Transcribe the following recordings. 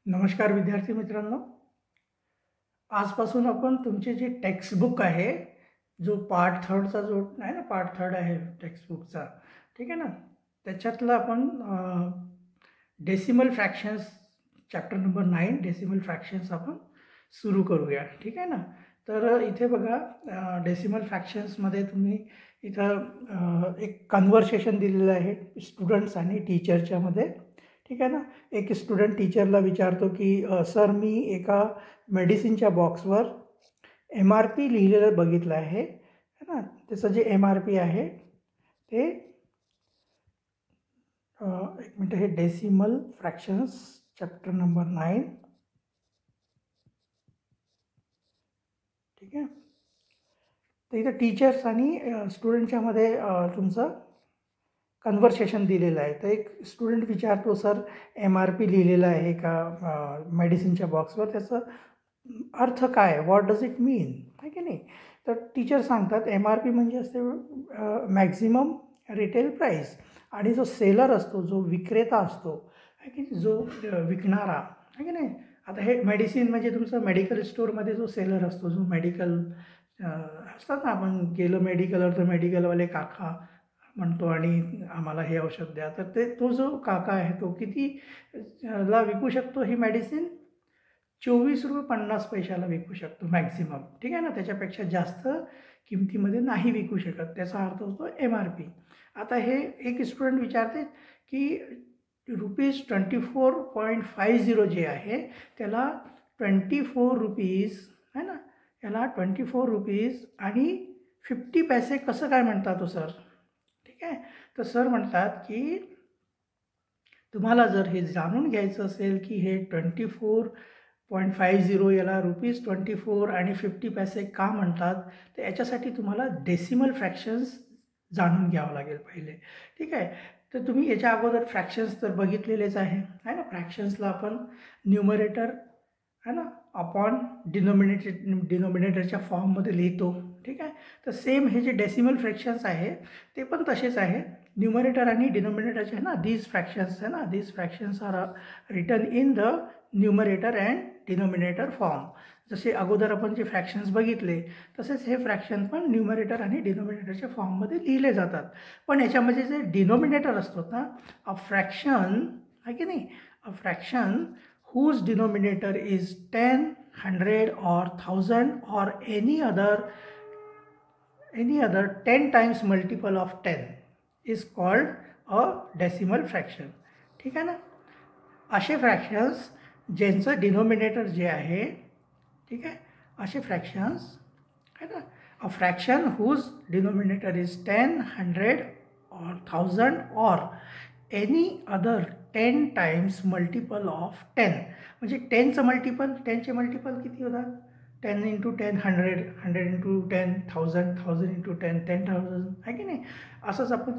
नमस्कार विद्यार्थी मित्रांनो, आजपासून आपण तुमचे जे टेक्स्टबुक आहे, जो पार्ट थर्डचा जो आहे ना, पार्ट थर्ड आहे टेक्स्टबुकचा, ठीक आहे ना, त्याच्यातलं आपण decimal fractions chapter number 9 decimal fractions आपण सुरू करूया, ठीक आहे ना. तर इथे बघा, डेसिमल फ्रॅक्शन्समध्ये तुम्ही इथं एक कन्व्हर्सेशन दिलेलं आहे स्टुडंट्स आणि टीचरच्यामध्ये, ठीक आहे ना. एक स्टुडंट टीचरला विचारतो की सर, मी एका मेडिसिनच्या बॉक्सवर MRP लिहिलेलं बघितलं आहे ना. त्याचं जे MRP आहे ते एक मिनटं, हे डेसिमल फ्रॅक्शन्स चॅप्टर नंबर 9, ठीक आहे. तर इथं टीचर्स आणि स्टुडंटच्यामध्ये तुमचं कन्व्हर्सेशन दिलेलं आहे. तर एक स्टुडंट विचारतो, सर MRP लिहिलेलं आहे का मेडिसिनच्या बॉक्सवर, त्याचं अर्थ काय, व्हॉट डज इट मीन, आहे की नाही. तर टीचर सांगतात MRP म्हणजे असते मॅक्झिमम रिटेल प्राईस, आणि जो सेलर असतो, जो विक्रेता असतो, आहे की जो विकणारा, आहे की नाही. आता हे मेडिसिन म्हणजे तुमचं मेडिकल स्टोअरमध्ये जो सेलर असतो, जो मेडिकल असतात ना, आपण गेलो मेडिकलवर तर मेडिकलवाले काका म्हणतो आणि आम्हाला हे औषध द्या, तर तो जो काका आहे तो किती ला विकू शकतो ही मेडिसिन? ₹24.50 विकू शकतो मॅक्झिमम, ठीक आहे ना. त्याच्यापेक्षा जास्त किमतीमध्ये नाही विकू शकत, त्याचा अर्थ होतो MRP. आता हे एक स्टुडंट विचारते की ₹24.50 जे आहे त्याला ₹24 आहे ना, याला ₹24 आणि 50 पैसे कसं काय म्हणतात सर, ठीक आहे. तर सर म्हणतात की तुम्हाला जर हे जाणून घ्यायचं असेल की हे 24.50 याला ₹24 आणि 50 पैसे का म्हणतात, तर याच्यासाठी तुम्हाला डेसिमल फ्रॅक्शन्स जाणून घ्यावं लागेल पहिले, ठीक आहे. तर तुम्ही याच्या अगोदर फ्रॅक्शन्स तर बघितलेलेच आहे ना. फ्रॅक्शन्सला आपण न्यूमरेटर है ना अपॉन डिनोमिनेटरच्या फॉर्ममध्ये लिहितो, ठीक आहे. तर सेम हे जे डेसिमल फ्रॅक्शन्स आहे ते पण तसेच आहे. न्यूमरेटर आणि डिनोमिनेटरचे आहे ना, दीज फ्रॅक्शन्स आहे ना, these fractions are written in the numerator and denominator form. जसे अगोदर आपण जे फ्रॅक्शन्स बघितले तसेच हे फ्रॅक्शन पण न्यूमरेटर आणि डिनोमिनेटरच्या फॉर्ममध्ये लिहिले जातात. पण याच्यामध्ये जे डिनोमिनेटर असतो ना, अ फ्रॅक्शन आहे की नाही, अ fraction whose denominator is 10, 100 or 1000 or any other 10 times multiple of 10 is called a decimal fraction, ठीक आहे ना. असे फ्रॅक्शन्स ज्यांचं डिनोमिनेटर जे आहे, ठीक आहे, असे फ्रॅक्शन्स आहे ना. A fraction whose denominator is 10, 100 or 1000 or any other 10 times multiple of 10. म्हणजे 10चं मल्टिपल, 10चे मल्टिपल किती होतात? 10 × 10 100, 100 × 10 1000, 1000 × 10 10,000, आहे की नाही. असंच आपण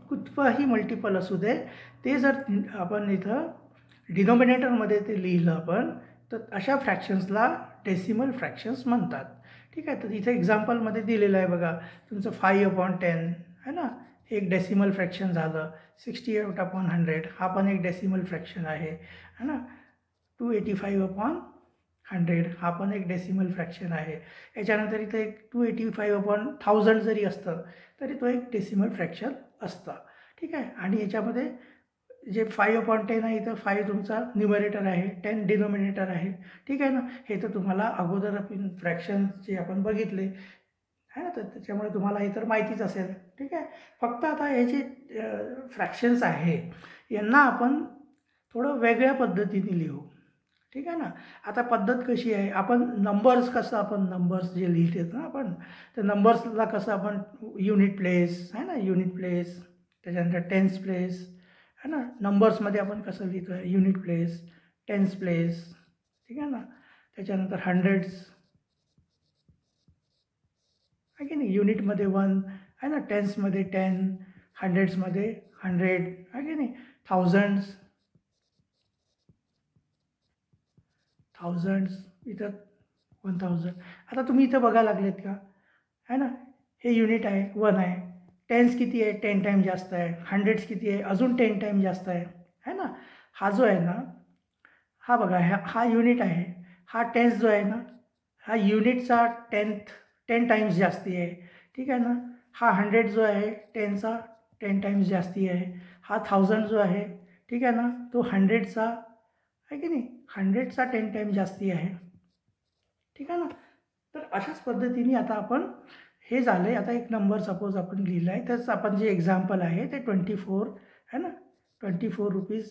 कुठचंही मल्टिपल असू दे, ते जर आपण इथं डिनोमिनेटरमध्ये ते लिहिलं आपण, तर अशा फ्रॅक्शन्सला डेसिमल फ्रॅक्शन्स म्हणतात, ठीक आहे. तर इथे एक्झाम्पलमध्ये दिलेलं आहे बघा, तुमचं 5/10 आहे ना, एक डेसिमल फ्रॅक्शन झालं. 68/100 हा पण एक डेसिमल फ्रॅक्शन आहे ना. 285/100 हा पण एक डेसिमल फ्रॅक्शन आहे. याच्यानंतर इथं एक 285/1000 जरी असतं तरी तो एक डेसिमल फ्रॅक्शन असतं, ठीक आहे. आणि याच्यामध्ये जे 5/10 आहे, इथं 5 तुमचा न्यूमरेटर आहे, 10 डिनोमिनेटर आहे, ठीक आहे ना. हे तर तुम्हाला अगोदर आपण फ्रॅक्शन जे आपण बघितले आहे ना, तर त्याच्यामुळे तुम्हाला हे तर माहितीच असेल, ठीक आहे. फक्त आता हे जे फ्रॅक्शन्स आहे यांना आपण थोडं वेगळ्या पद्धतीने लिहू, ठीक आहे ना. आता पद्धत कशी आहे, आपण नंबर्स कसं, आपण नंबर्स जे लिहितात ना आपण, तर नंबर्सला कसं आपण युनिट प्लेस आहे ना, युनिट प्लेस, त्याच्यानंतर टेन्स प्लेस है ना. नंबर्समध्ये आपण कसं लिहितो आहे, युनिट प्लेस, टेन्स प्लेस, ठीक आहे ना. त्याच्यानंतर हंड्रेड्स आहे की नाही, युनिटमध्ये 1 आहे ना, टेन्समध्ये 10, हंड्रेड्समध्ये 100 आहे की नाही, थाउजंड्स इथं 1000. आता तुम्ही इथं बघायला लागलेत का, है ना. हे युनिट आहे 1 आहे, टेन्स किती आहे 10 टाइम जास्त आहे, हंड्रेड्स किती आहे अजून 10 टाइम जास्त आहे, है ना. हा जो आहे ना, हा बघा हा युनिट आहे, हा टेन्स जो आहे ना हा युनिटचा 10 टाइम्स जास्ती आहे, ठीक आहे ना. हा 100 जो आहे 10चा 10 टाइम्स जास्ती आहे. हा 1000 जो आहे, ठीक आहे ना, तो 100चा आहे की नाही, 100चा 10 टाइम जास्ती आहे, ठीक आहे ना. तर अशाच पद्धतीने आता आपण हे झाले. आता एक नंबर सपोज आपण लिहिला आहे, त्याच आपण जे एक्झाम्पल आहे ते 24 आहे ना, 24 रुपीज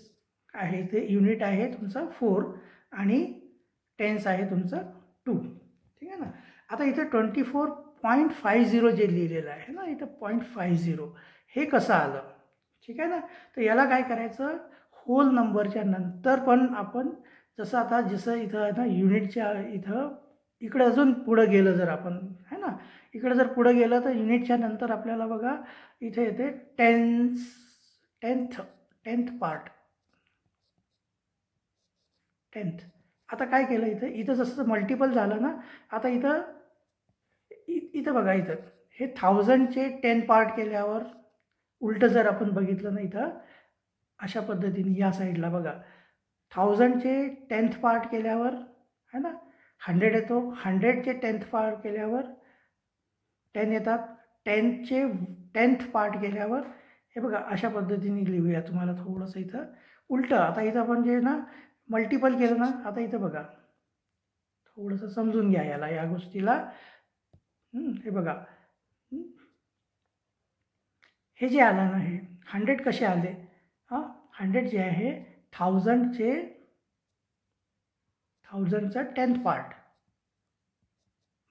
आहे, ते युनिट आहे तुमचा 4 आणि टेन्स आहे तुमचं 2, ठीक आहे ना. आता इथं 24.50 जे लिहिलेलं आहे ना, इथं 0.50 हे कसं आलं, ठीक आहे ना. तर याला काय करायचं, होल नंबरच्या नंतर पण आपण जसं इथं आहे ना युनिटच्या इथं इकडे अजून पुढं गेलं जर आपण है ना, इकडे जर पुढं गेलं तर युनिटच्या नंतर आपल्याला बघा इथे येते टेन्थ पार्ट, टेन्थ. आता काय केलं इथं जसं मल्टिपल झालं ना, आता इथं बघा इथं हे 1000चे 10 पार्ट केल्यावर उलटं जर आपण बघितलं ना इथं अशा पद्धतीने या साईडला बघा 1000चे 10th पार्ट केल्यावर है ना 100 येतो, 100चे 10th पार्ट केल्यावर 10 येतात, 10चे 10th पार्ट केल्यावर हे बघा अशा पद्धतीने लिहूया. तुम्हाला थोडंसं इथं उलटं, आता इथं आपण जे ना मल्टिपल केलं ना, आता इथं बघा थोडंसं समजून घ्या याला, या गोष्टीला. हे बघा हे जे आलं ना हे 100 कसे आले, 100 जे आहे 1000चा 10th पार्ट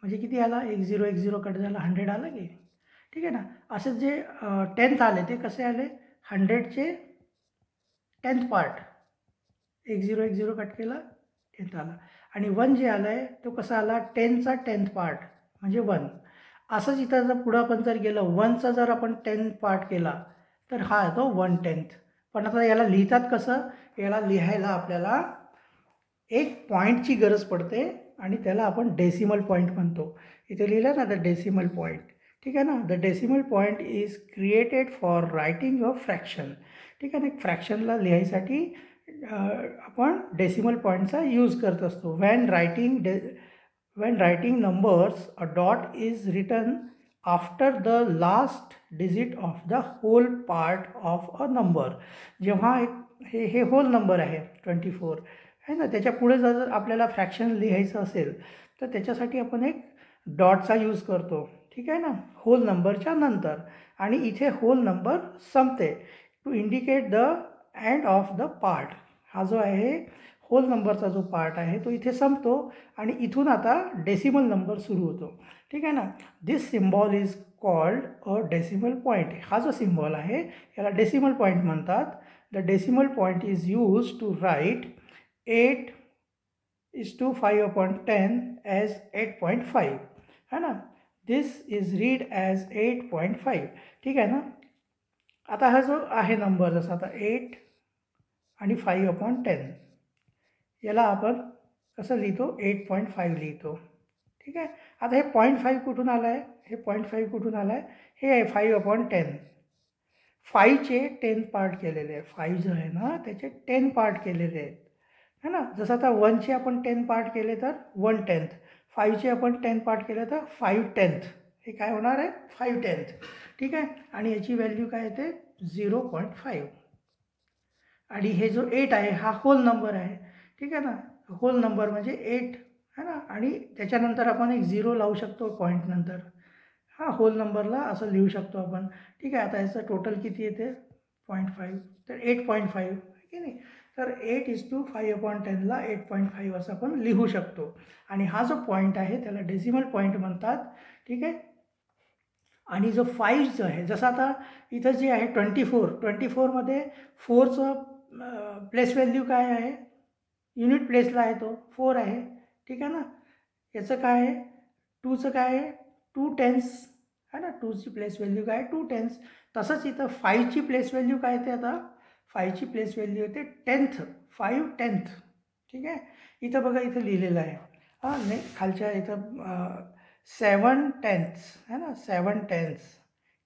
म्हणजे किती आला, 10 कट झाला 100 आला की, ठीक आहे ना. असं जे 10th आले ते कसे आले, 100चे 10th पार्ट 10 कट केला 10th आला. आणि 1 जे आलं आहे तो कसा आला, 10चा 10th पार्ट म्हणजे 1. असंच इथं जर पुढं आपण जर गेलं 1चा जर आपण 10th पार्ट केला तर हा येतो 1/10. पण आता याला लिहितात कसं, याला लिहायला आपल्याला एक पॉईंटची गरज पडते आणि त्याला आपण डेसिमल पॉईंट म्हणतो. इथे लिहिलं ना द डेसिमल पॉईंट, ठीक आहे ना. The decimal point is created for writing a fraction, ठीक आहे ना. फ्रॅक्शनला लिहायसाठी आपण डेसिमल पॉईंटचा यूज करत असतो. when writing numbers a dot is written after the last digit of the whole part of a number. जेव्हा हे होल नंबर आहे 24 आहे ना, त्याच्या पुढे जर आपल्याला फ्रॅक्शन लिहायचं असेल तर त्याच्यासाठी आपण एक डॉटचा यूज करतो, ठीक आहे ना, होल नंबरच्या नंतर. आणि इथे होल नंबर संपते to indicate the end of the part. हा जो आहे होल नंबरचा जो पार्ट आहे तो इथे संपतो आणि इथून आता डेसिमल नंबर सुरू होतो, ठीक आहे ना. This symbol is called a decimal point. हा जो सिम्बॉल आहे याला डेसिमल पॉईंट म्हणतात. The decimal point is use to write 8:5/10 as 8.5 है ना. दिस इज रीड ॲज 8.5, ठीक आहे ना. आता हा जो आहे नंबर जसा आता 8 आणि 5/10 याला आपण कसं लिहितो, 8.5 लिहितो, ठीक आहे. आता हे 0.5 कुठून आलं आहे, हे 0.5 कुठून आलं आहे, हे आहे 5/10. 5चे 10 पार्ट केलेले आहे, 5 जो आहे ना त्याचे 10 पार्ट केलेले आहेत है ना. जसं आता 1चे आपण 10 पार्ट केले तर 1/10, 5चे आपण 10 पार्ट केले तर 5/10. हे काय होणार आहे 5/10, ठीक आहे. आणि याची व्हॅल्यू काय येते 0.5. आणि हे जो 8 आहे हा होल नंबर आहे, ठीक आहे ना. होल नंबर म्हणजे 8 है ना. आणि त्याच्यानंतर आपण एक 0 लावू शकतो पॉईंट नंतर, हा होल नंबरला असं लिहू शकतो आपण, ठीक आहे. आता याचं टोटल किती येते 0.5, तर 8.5 की नाही. तर 8:5/10ला 8.5 असं आपण लिहू शकतो. आणि हा जो पॉईंट आहे त्याला डेसिमल पॉईंट म्हणतात, ठीक आहे. आणि जो 5 जो आहे, जसं आता इथं जे आहे 24मध्ये 4चं प्लेस व्हॅल्यू काय आहे, युनिट प्लेसला आहे तो 4 आहे, ठीक आहे ना. याचं काय आहे 2चं काय आहे 2/10 है ना. 2ची प्लेस व्हॅल्यू काय 2/10. तसंच इथं 5ची प्लेस व्हॅल्यू काय येते, आता 5ची प्लेस व्हॅल्यू येते 10th, 5/10, ठीक आहे. इथं बघा इथं लिहिलेलं आहे नाही खालच्या इथं 7/10 है ना. 7/10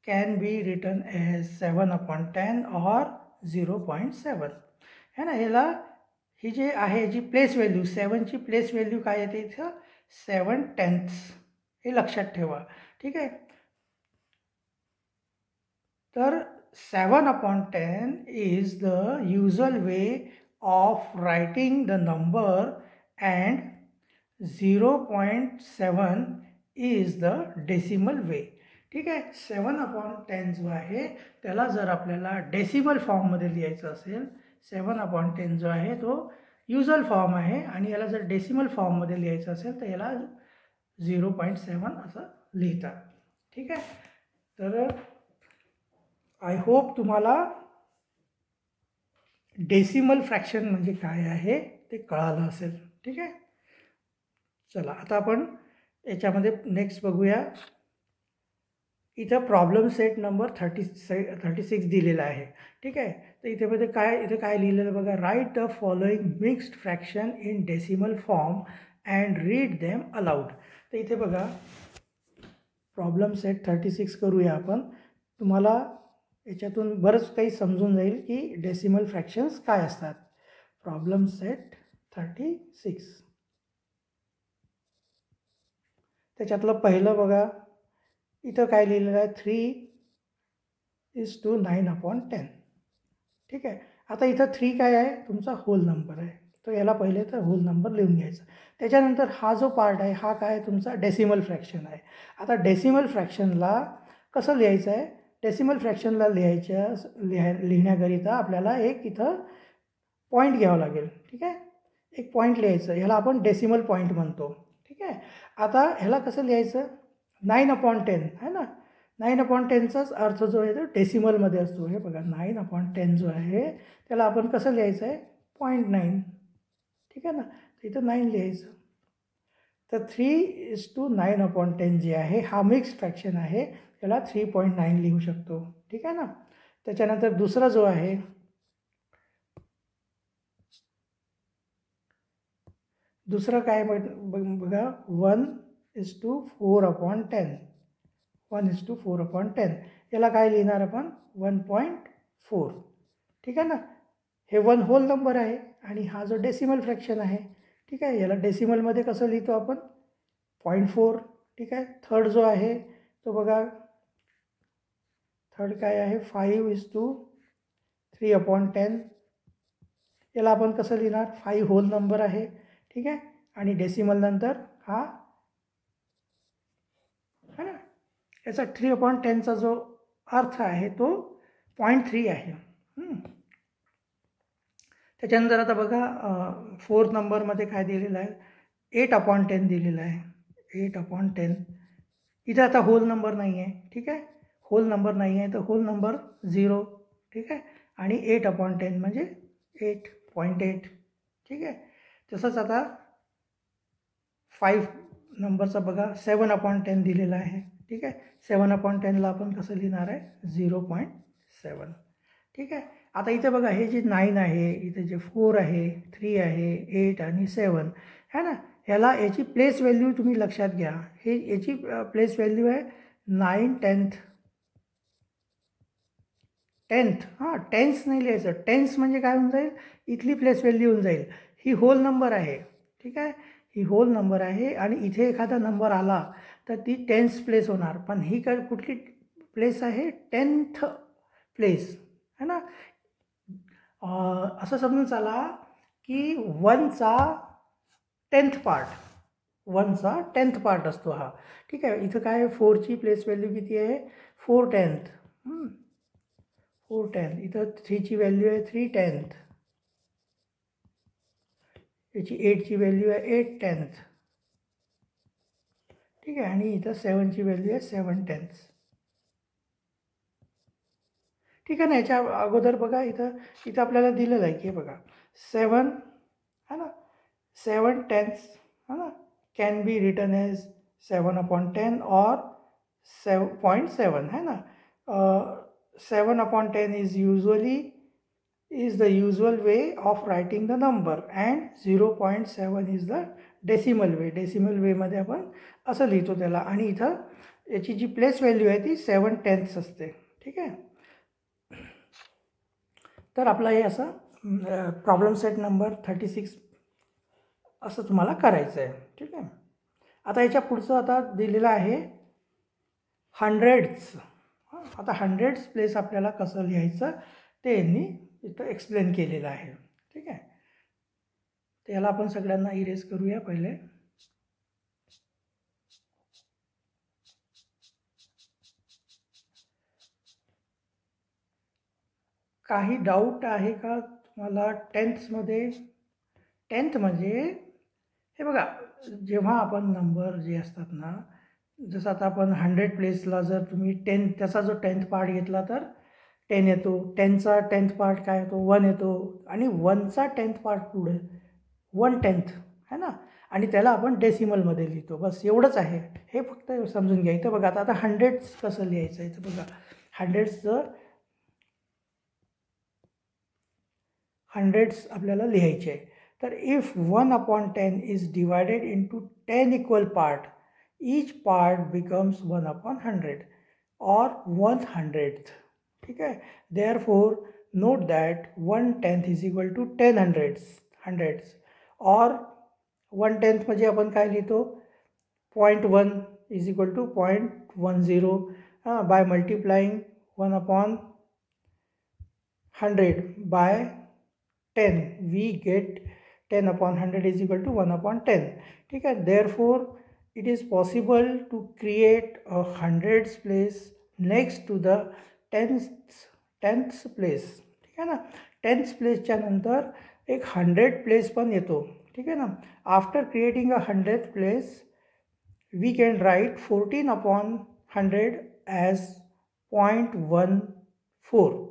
कॅन बी रिटन एज 7/10 और 0.7 है ना. ह्याला ही जे आहे याची प्लेस व्हॅल्यू 7ची प्लेस व्हॅल्यू काय येते इथं 7/10 हे लक्षात ठेवा. ठीक आहे. तर 7/10 is the usual way of writing the number and 0.7 is the decimal way. ठीक आहे. 7/10 जो आहे त्याला जर आपल्याला डेसिमल फॉर्ममध्ये लिहायचं असेल, 7/10 जो आहे तो युजल फॉर्म आहे आणि याला जर डेसिमल फॉर्ममध्ये लिहायचं असेल तर याला 0.7 असं लिहितात. ठीक आहे. तर आय होप तुम्हाला डेसिमल फ्रॅक्शन म्हणजे काय आहे ते कळालं असेल. ठीक आहे. चला आता आपण याच्यामध्ये नेक्स्ट बघूया. इथं प्रॉब्लेम सेट नंबर 36 दिलेला आहे. ठीक आहे. तर इथे काय लिहिलेलं बघा, write the following mixed fraction in decimal form and read them allowed. तर इथे बघा प्रॉब्लेम सेट 36 करूया आपण. तुम्हाला याच्यातून बरंच काही समजून जाईल की डेसिमल फ्रॅक्शन्स काय असतात. प्रॉब्लेम सेट 36 त्याच्यातलं पहिलं बघा, इथं काय लिहिलेलं आहे 3:9/10. ठीक आहे. आता इथं 3 काय आहे तुमचा होल नंबर आहे, तो याला पहिले तर होल नंबर लिहून घ्यायचा. त्याच्यानंतर हा जो पार्ट आहे हा काय तुमचा डेसिमल फ्रॅक्शन आहे. आता डेसिमल फ्रॅक्शनला कसं लिहायचं आहे, डेसिमल फ्रॅक्शनला लिहिण्याकरिता आपल्याला एक इथं पॉईंट घ्यावं लागेल. ठीक आहे. एक पॉईंट लिहायचं, ह्याला आपण डेसिमल पॉईंट म्हणतो. ठीक आहे. आता ह्याला कसं लिहायचं, 9/10 आहे ना. 9/10चाच अर्थ जो आहे तो डेसिमलमध्ये असतो. हे बघा 9/10 जो आहे त्याला आपण कसं लिहायचं आहे 0.9. ठीक आहे ना. इथं 9 लिहायचं. तर 3:9/10 जे आहे हा मिक्स फ्रॅक्शन आहे, त्याला 3.9 लिहू शकतो. ठीक आहे ना. त्याच्यानंतर दुसरा जो आहे दुसरं काय बघा 1:4/10. 1:4/10 याला काय लिहिणार आपण 1.4. ठीक आहे ना. हे 1 होल नंबर आहे आणि हा जो डेसिमल फ्रॅक्शन आहे. ठीक आहे. याला डेसिमलमध्ये कसं लिहितो आपण 0.4. ठीक आहे. थर्ड जो आहे तो बघा, थर्ड काय आहे 5:3/10. याला आपण कसं लिहिणार 5 होल नंबर आहे. ठीक आहे. आणि डेसिमल नंतर हा है ना. याचा 3/10चा जो अर्थ आहे तो 0.3 आहे. त्याच्यानंतर आता बघा 4th नंबरमध्ये काय दिलेलं आहे 8/10 दिलेलं आहे. 8/10 इथं आता होल नंबर नाही आहे. ठीक आहे. होल नंबर नाही आहे तर होल नंबर 0. ठीक आहे. आणि 8/10 म्हणजे 8.8. ठीक आहे. तसंच आता 5 नंबरचा बघा 7/10 दिलेला आहे. ठीक आहे. 7/10ला आपण कसं लिहिणार आहे 0.7. ठीक आहे. आता इथे बघा हे जे 9 आहे, इथे जे 4 आहे, 3 आहे, 8 आणि 7 है ना. ह्याला याची प्लेस व्हॅल्यू तुम्ही लक्षात घ्या. हे याची प्लेस व्हॅल्यू आहे 9/10. हां 10th नाही लिहायचं. 10th म्हणजे काय होऊन जाईल, इथली प्लेस व्हॅल्यू होऊन जाईल. ही होल नंबर आहे. ठीक आहे. ही होल नंबर आहे आणि इथे एखादा नंबर आला तर ती 10th प्लेस होणार. पण ही काय कुठली प्लेस आहे 10th प्लेस है ना. असं समजून चला की 1चा 10th पार्ट असतो हा. ठीक आहे. इथं काय 4ची प्लेस व्हॅल्यू किती आहे 4/10. 4/10. इथं 3ची व्हॅल्यू आहे 3/10. याची 8ची व्हॅल्यू आहे 8/10. ठीक आहे. आणि इथं 7ची व्हॅल्यू आहे 7/10. ठीक आहे ना. याच्या अगोदर बघा इथं आपल्याला दिलेलं आहे की बघा 7 है ना. 7/10 है ना कॅन बी रिटन एज 7/10 और 0.7 है ना. 7/10 is the usual way of writing the number and 0.7 is the decimal way. Decimal वेमध्ये आपण असं लिहितो त्याला. आणि इथं याची जी प्लेस व्हॅल्यू आहे ती 7/10 असते. ठीक आहे. तर आपला हे असं प्रॉब्लेम सेट नंबर 36 असं तुम्हाला करायचं आहे. ठीक आहे. आता याच्या पुढचं आता दिलेलं आहे हंड्रेड्स. आता हंड्रेड्स प्लेस आपल्याला कसं लिहायचं ते यांनी इथं एक्सप्लेन केलेलं आहे. ठीक आहे. तर याला आपण सगळ्यांना इरेज करूया पहिले. काही डाऊट आहे का तुम्हाला टेन्थमध्ये? टेन्थ म्हणजे हे बघा, जेव्हा आपण नंबर जे असतात ना, जसं आता आपण 100 प्लेसला जर तुम्ही त्याचा जो 10th पार्ट घेतला तर 10 येतो. 10चा 10th पार्ट काय येतो? 1 येतो. आणि 1चा 10th पार्ट पुढे 1/10 है ना. आणि त्याला आपण डेसिमलमध्ये लिहितो. बस एवढंच आहे. हे फक्त समजून घ्या. इथं बघा आता हंड्रेड्स कसं लिहायचं आहे. इथं बघा हंड्रेड्स आपल्याला लिहायचे आहे. तर if 1/10 is divided into 10 equal part, each part becomes 1/100 or 1/100th. ठीक आहे. Therefore note that 1/10 is equal to 10 hundreds or 1/10 म्हणजे आपण काय लिहितो? 0.1 is equal to 0.10 by multiplying 1/100 by 10 we get 10/100 is equal to 1/10. ठीक है. therefore it is possible to create a hundreds place next to the tenth place. ठीक है ना. 10th प्लेसच्या नंतर एक 100 प्लेस पण येतो. ठीक आहे ना. After creating a 100th place we can write 14/100 as 0.14.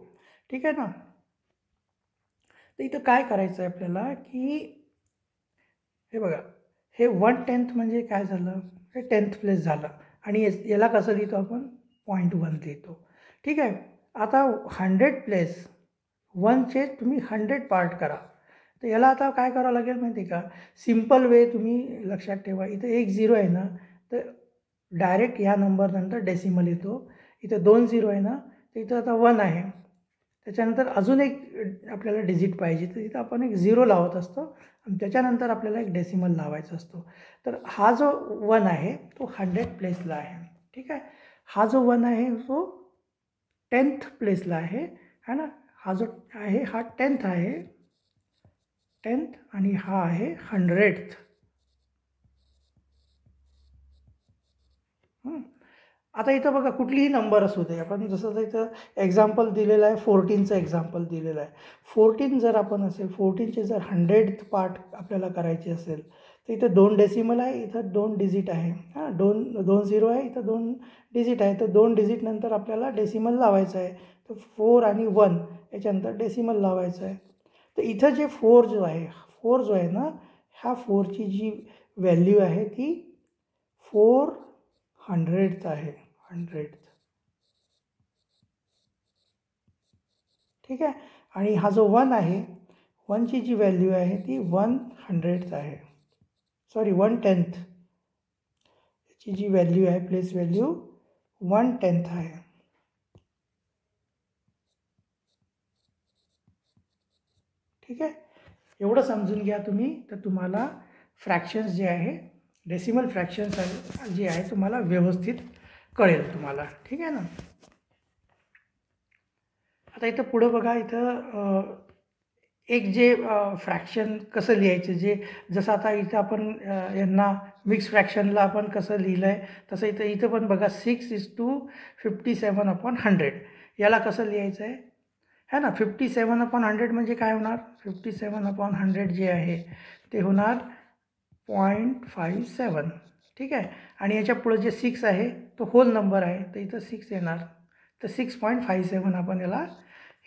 ठीक आहे ना. तर इथं काय करायचं आहे आपल्याला की हे बघा, हे 1/10 म्हणजे काय झालं? हे 10th प्लेस झालं. आणि याला कसं लिहितो आपण? 0.1 लिहितो. ठीक आहे. आता 100 प्लेस 1चे तुम्ही 100 पार्ट करा. तर याला आता काय करावं लागेल माहिती आहे का? सिम्पल वे तुम्ही लक्षात ठेवा. इथं 1 0 आहे ना, तर डायरेक्ट ह्या नंबरनंतर डेसिमल येतो. इथं 2 0 आहे ना, तर इथं आता 1 आहे. त्याच्यानंतर अजून एक आपल्याला डिजिट पाहिजे, तर इथं आपण एक 0 लावत असतो आणि त्याच्यानंतर आपल्याला एक डेसिमल लावायचा असतो. तर हा जो 1 आहे तो 100 प्लेसला आहे. ठीक आहे. हा जो 1 आहे तो 10th प्लेसला आहे ना. हा जो आहे हा 10th आहे, 10th, आणि हा आहे 100th. आता इथं बघा, कुठलीही नंबर असू दे, आपण जसं इथं एक्झाम्पल दिलेलं आहे 14चं एक्झाम्पल दिलेलं आहे. 14 जर आपण असेल, 14चे जर 100th पार्ट आपल्याला करायचे असेल तर इथं 2 डेसिमल आहे, इथं 2 डिजिट आहे. हां, 2 0 आहे, इथं 2 डिजिट आहे. तर 2 डिजिटनंतर आपल्याला डेसिमल लावायचं आहे. तर 4 आणि 1 याच्यानंतर डेसिमल लावायचं आहे. तर इथं जे 4 जो आहे ना, ह्या 4ची जी व्हॅल्यू आहे ती 400th आहे. 100th. ठीक आहे. आणि हा जो 1 आहे, 1ची जी व्हॅल्यू आहे ती 100th आहे. सॉरी 1/10. याची जी व्हॅल्यू आहे, प्लेस व्हॅल्यू 1/10 आहे. ठीक आहे. एवढं समजून घ्या तुम्ही, तर तुम्हाला फ्रॅक्शन्स जे आहे, डेसिमल फ्रॅक्शन्स जे आहे तुम्हाला व्यवस्थित कळेल तुम्हाला. ठीक आहे ना. आता इथं पुढं बघा, इथं एक जे फ्रॅक्शन कसं लिहायचं, जे जसं आता इथं आपण यांना मिक्स फ्रॅक्शनला आपण कसं लिहिलं आहे तसं इथं पण बघा 6:57/100. याला कसं लिहायचं आहे है ना. 57/100 म्हणजे काय होणार? 57/100 जे आहे ते होणार 0.57. ठीक आहे. आणि याच्या पुढं जे 6 आहे तो होल नंबर आहे, तर इथं 6 येणार. तर 6.57 आपण याला,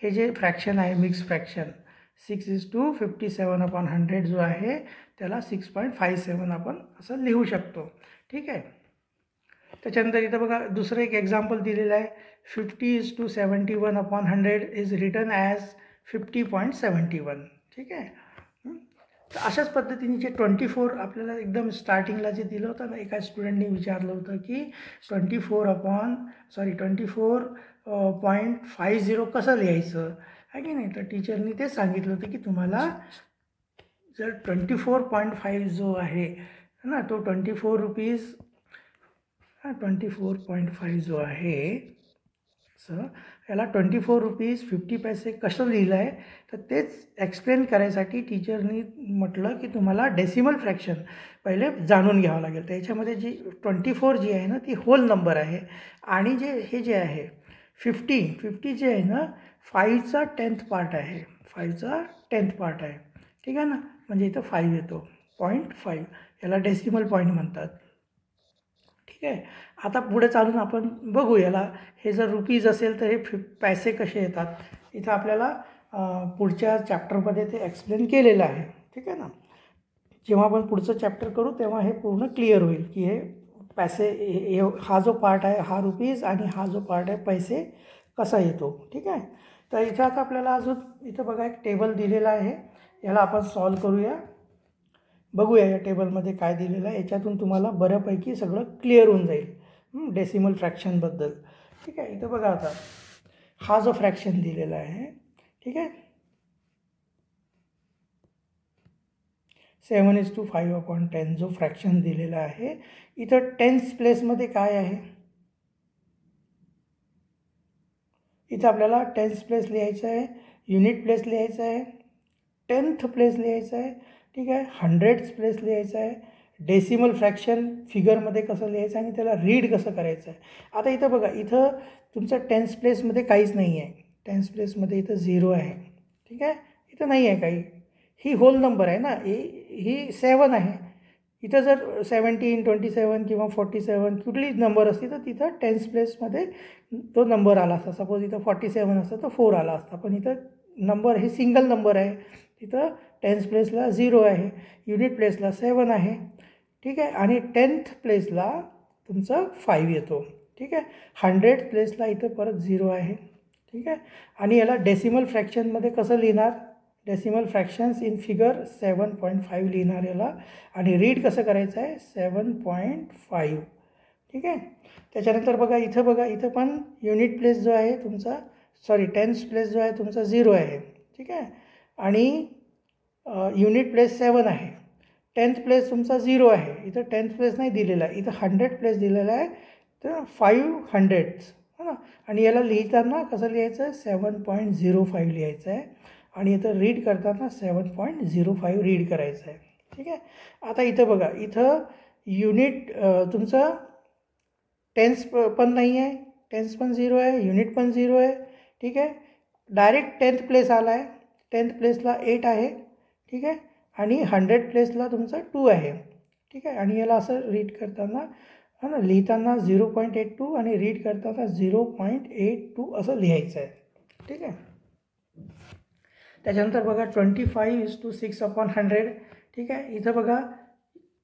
हे जे फ्रॅक्शन आहे मिक्स फ्रॅक्शन 6:57/100 जो आहे त्याला 6.57 आपण असं लिहू शकतो. ठीक आहे. त्याच्यानंतर इथं बघा दुसरं एक एक्झाम्पल दिलेलं आहे. 50:71/100 इज रिटन ॲज 50.71. ठीक आहे. तर अशाच पद्धतीने जे 24 आपल्याला एकदम स्टार्टिंगला जे दिलं होतं ना, एका स्टुडंटने विचारलं होतं की 24.50 कसं लिहायचं आहे की नाही. तर टीचरनी ते सांगितलं होतं की तुम्हाला जर 24.5 जो आहे ना, तो 24 रुपीज 24.5 जो आहे सर, याला 24 रुपीज 50 पैसे कसं लिहिलं आहे, तर तेच एक्सप्लेन करायसाठी टीचरनी म्हटलं की तुम्हाला डेसिमल फ्रॅक्शन पहिले जाणून घ्यावं लागेल. त्याच्यामध्ये जी 24 जी आहे ना, ती होल नंबर आहे आणि हे जे आहे 50 जे आहे ना, 5चा 10th पार्ट आहे. 5चा 10th पार्ट आहे. ठीक आहे ना, म्हणजे इथं 5 येतो. 0.5 याला डेसिमल पॉईंट म्हणतात. ठीक आहे. आता पुढे चालून आपण बघू याला. हे जर रुपीज असेल तर हे पैसे कसे येतात, इथं आपल्याला पुढच्या चॅप्टरमध्ये ते एक्सप्लेन केलेलं आहे. ठीक आहे ना. जेव्हा आपण पुढचं चॅप्टर करू तेव्हा हे पूर्ण क्लिअर होईल की हे पैसे हा जो पार्ट आहे हा रुपीज आणि हा जो पार्ट आहे पैसे कसा येतो. ठीक आहे. तर इथं आता आपल्याला अजून इथं बघा एक टेबल दिलेला आहे, याला आपण सॉल्व करूया. बघूया या टेबलमध्ये काय दिलेलं आहे. याच्यातून तुम्हाला बऱ्यापैकी सगळं क्लिअर होऊन जाईल डेसिमल फ्रॅक्शनबद्दल. ठीक आहे. इथं बघा आता हा जो फ्रॅक्शन दिलेला आहे, ठीक आहे, 7:5/10 जो फ्रॅक्शन दिलेला आहे, इथं टेन्स प्लेसमध्ये काय आहे, इथं आपल्याला टेन्स प्लेस लिहायचं आहे, युनिट प्लेस लिहायचं आहे, 10th प्लेस लिहायचं आहे. ठीक आहे. 100th प्लेस लिहायचं आहे, डेसिमल फ्रॅक्शन फिगरमध्ये कसं लिहायचं आणि त्याला रीड कसं करायचं आहे. आता इथं बघा, इथं तुमचं 10th प्लेसमध्ये काहीच नाही आहे. 10th प्लेसमध्ये इथं 0 आहे. ठीक आहे. इथं नाही आहे काही. ही होल नंबर आहे ना, ही 7 आहे. इथं जर 17, 27 किंवा 47 कुठली नंबर असती तर तिथं 10th प्लेसमध्ये तो नंबर आला असता. सपोज इथं 47 असतं तर 4 आला असता. पण इथं नंबर हे सिंगल नंबर आहे. तिथं 10th प्लेसला 0 आहे, युनिट प्लेसला 7 आहे. ठीक आहे. आणि 10th प्लेसला तुमचं 5 येतो. ठीक आहे. 100th प्लेसला इथं परत 0 आहे. ठीक आहे. आणि याला डेसिमल फ्रॅक्शनमध्ये कसं लिहिणार, डेसिमल फ्रॅक्शन्स इन फिगर 7.5 लिहिणार याला. आणि रीड कसं करायचं आहे 7.5. ठीक आहे. त्याच्यानंतर बघा, इथं पण युनिट प्लेस जो आहे तुमचा 10th प्लेस जो आहे तुमचा 0 आहे. ठीक आहे. आणि युनिट प्लेस 7 आहे. 10th प्लेस तुमचा 0 आहे. इथं 10th प्लेस नाही दिलेला आहे, इथं 100th प्लेस दिलेला आहे. तर 500 है ना. आणि याला लिहिताना कसं लिहायचं आहे 7.05 लिहायचं आहे. आणि इथं रीड करताना 7.05 रीड करायचं आहे. ठीक आहे. आता इथं बघा, इथं युनिट तुमचं 10th पण नाही आहे, 10th पण 0 आहे, युनिट पण 0 आहे. ठीक आहे. डायरेक्ट 10th प्लेस आला आहे. 10th प्लेसला 8 आहे. ठीक आहे. आणि 100th प्लेसला तुमचा 2 आहे. ठीक आहे. आणि याला असं रीड करताना है ना, लिहिताना 0.82 आणि रीड करताना 0.82 असं लिहायचं आहे. ठीक आहे. त्याच्यानंतर बघा 25:6/100. ठीक आहे. इथं बघा,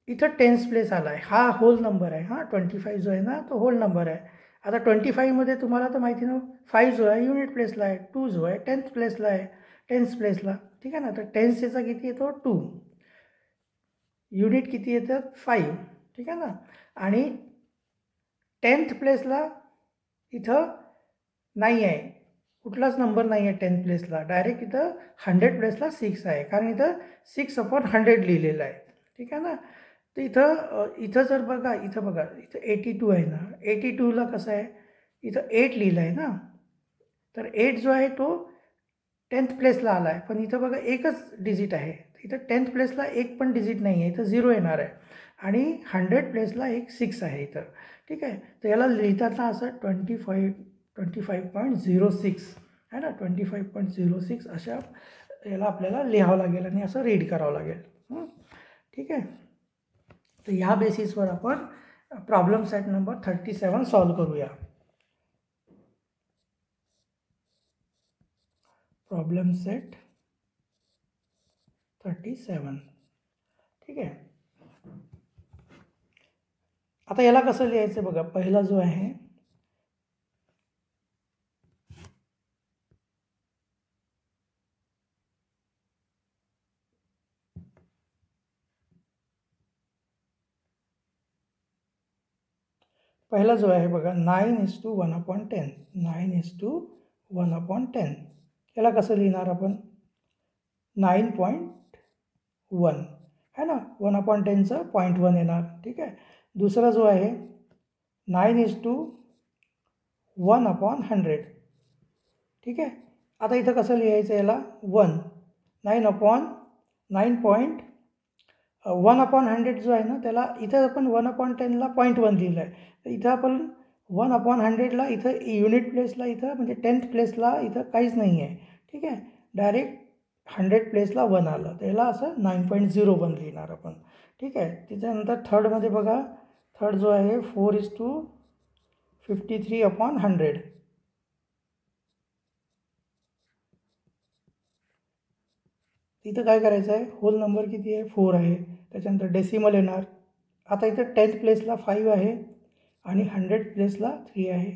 इथं 10th प्लेस आला आहे, हा होल नंबर आहे. 25 जो आहे ना तो होल नंबर आहे. आता 25मध्ये तुम्हाला तर माहिती ना, 5 जो आहे युनिट प्लेसला आहे, 2 जो आहे 10th प्लेसला आहे, 10th प्लेसला. ठीक आहे ना. तर 10thचा किती येतो 2, युनिट किती येतात 5. ठीक आहे ना. आणि 10th प्लेसला इथं नाही आहे, कुठलाच नंबर नाही आहे 10th प्लेसला. डायरेक्ट इथं 100th प्लेसला 6 आहे, कारण इथं 6/100 लिहिलेलं आहे. ठीक आहे ना. तर इथं जर बघा, इथं 82 आहे ना, 82ला कसं आहे, इथं 8 लिहिलं आहे ना. तर 8 जो आहे तो 10th प्लेसला आला आहे, पण इथं बघा एकच डिजिट आहे. इथं 10th प्लेसला एक पण डिजिट नाही आहे, इथं 0 येणार आहे. आणि 100th प्लेसला एक 6 आहे इथं. ठीक आहे. तर याला लिहिताना असं 25.06 आहे ना, 25.06 अशा याला आपल्याला लिहावं लागेल आणि असं रीड करावं लागेल. ठीक आहे. तर ह्या बेसिसवर आपण प्रॉब्लेम सेट नंबर 37 सॉल्व करूया. Problem set 37. ठीक आहे. आता याला कसं लिहायचं बघा, पहिला जो आहे बघा 9:1/10. 9:1/10. याला कसं लिहिणार आपण 9.1 है ना, 1/10चं 0.1 येणार. ठीक आहे. दुसरा जो आहे 9:1/100. ठीक आहे. आता इथं कसं लिहायचं याला 1 1/100 जो आहे ना त्याला इथं आपण 1/10ला 0.1 लिहिलं आहे. तर इथं आपण 1/100ला इथं युनिट प्लेसला इथं म्हणजे 10th प्लेसला इथं काहीच नाही आहे. ठीक आहे. डायरेक्ट 100 प्लेसला 1 आलं, तर याला असं 9.01 लिहिणार आपण. ठीक आहे. त्याच्यानंतर थर्डमध्ये बघा, थर्ड जो आहे 4:53/100. इथं काय करायचं आहे, होल नंबर किती आहे 4 आहे, त्याच्यानंतर डेसिमल येणार. आता इथं 10th प्लेसला 5 आहे आणि 100 प्लेसला 3 आहे,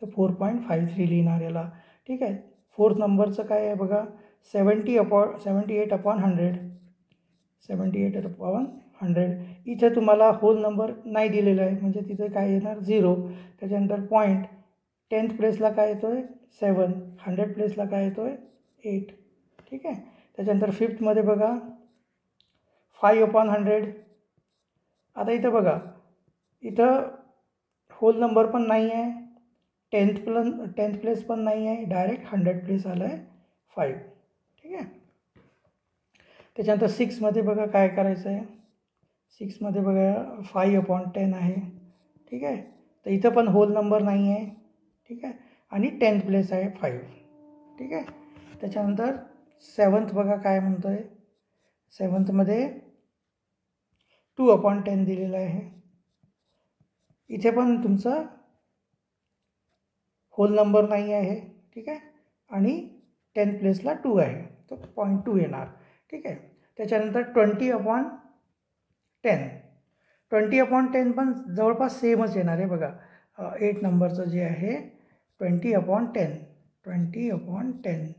तर 4.53 लिहिणार याला. ठीक आहे. फोर्थ नंबरचं काय आहे बघा, 78/100. 78/100. इथे तुम्हाला होल नंबर नाही दिलेला आहे, म्हणजे तिथे काय येणार 0. त्याच्यानंतर पॉईंट 10th प्लेसला काय येतो आहे 7. 100 प्लेसला काय येतो आहे 8. ठीक आहे. त्याच्यानंतर फिफ्थमध्ये बघा 5/100. आता इथं बघा, इथं होल नंबर पण नाही आहे, 10th प्लेस पण नाही आहे, डायरेक्ट 100 प्लेस आलं आहे 5. ठीक आहे. त्याच्यानंतर 6मध्ये बघा काय करायचं आहे, 6मध्ये बघा 5/10 आहे. ठीक आहे. तर इथं पण होल नंबर नाही आहे. ठीक आहे. आणि 10th प्लेस आहे 5. ठीक आहे. त्याच्यानंतर 7th बघा काय म्हणतो आहे, 7thमध्ये 2/10 दिलेलं आहे. इथे पण तुमचं होल नंबर नाही आहे. ठीक आहे. आणि 10th प्लेसला 2 आहे, तो 0.2 येणार. ठीक आहे. त्याच्यानंतर 20/10. 20/10 पण जवळपास सेमच येणार आहे बघा. 8 नंबरचं जे आहे 20/10. 20/100.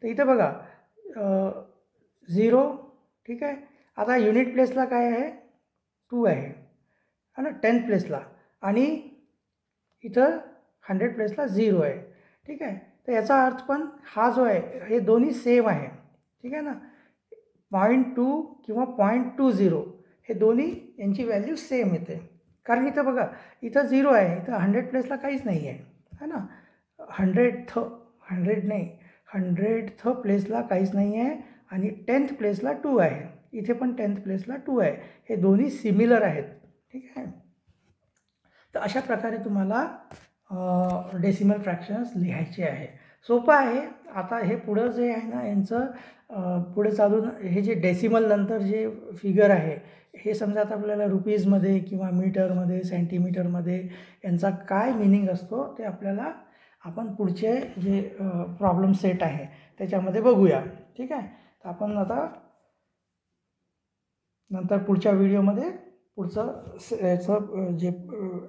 तर इथं बघा 0. ठीक आहे. आता युनिट प्लेसला काय आहे 2 आहे ना 10th प्लेसला, आणि इथं 100 प्लेसला 0 आहे. ठीक आहे. तर याचा अर्थ पण हा जो आहे हे दोन्ही सेम आहे. ठीक आहे ना. 0.2 किंवा 0.20 हे दोन्ही यांची व्हॅल्यू सेम येते. कारण इथं बघा, इथं 0 आहे, इथं 100 प्लेसला काहीच नाही आहे है ना. 100th प्लेसला काहीच नाही आहे आणि 10th प्लेसला 2 आहे. इथे पण 10th प्लेसला 2 आहे. हे दोन्ही सिमिलर आहेत. ठीक आहे. तर अशा प्रकारे तुम्हाला डेसिमल फ्रॅक्शन्स लिहायचे आहे. सोपं आहे. आता हे पुढं जे आहे ना यांचं पुढे चालून हे जे डेसिमल नंतर जे फिगर आहे हे समजा आता आपल्याला रुपीजमध्ये किंवा मीटरमध्ये सेंटीमीटरमध्ये यांचा काय मिनिंग असतो ते आपल्याला आपण पुढचे जे प्रॉब्लेम सेट आहे त्याच्यामध्ये बघूया. ठीक आहे. तर आपण आता नंतर पुढच्या व्हिडिओमध्ये पुढचं याचं जे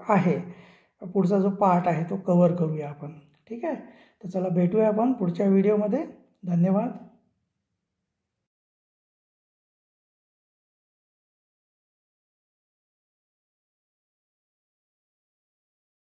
आहे पुढचा जो पार्ट आहे तो कवर करूया आपण. ठीक आहे. तर चला भेटूया आपण पुढच्या व्हिडिओमध्ये. धन्यवाद.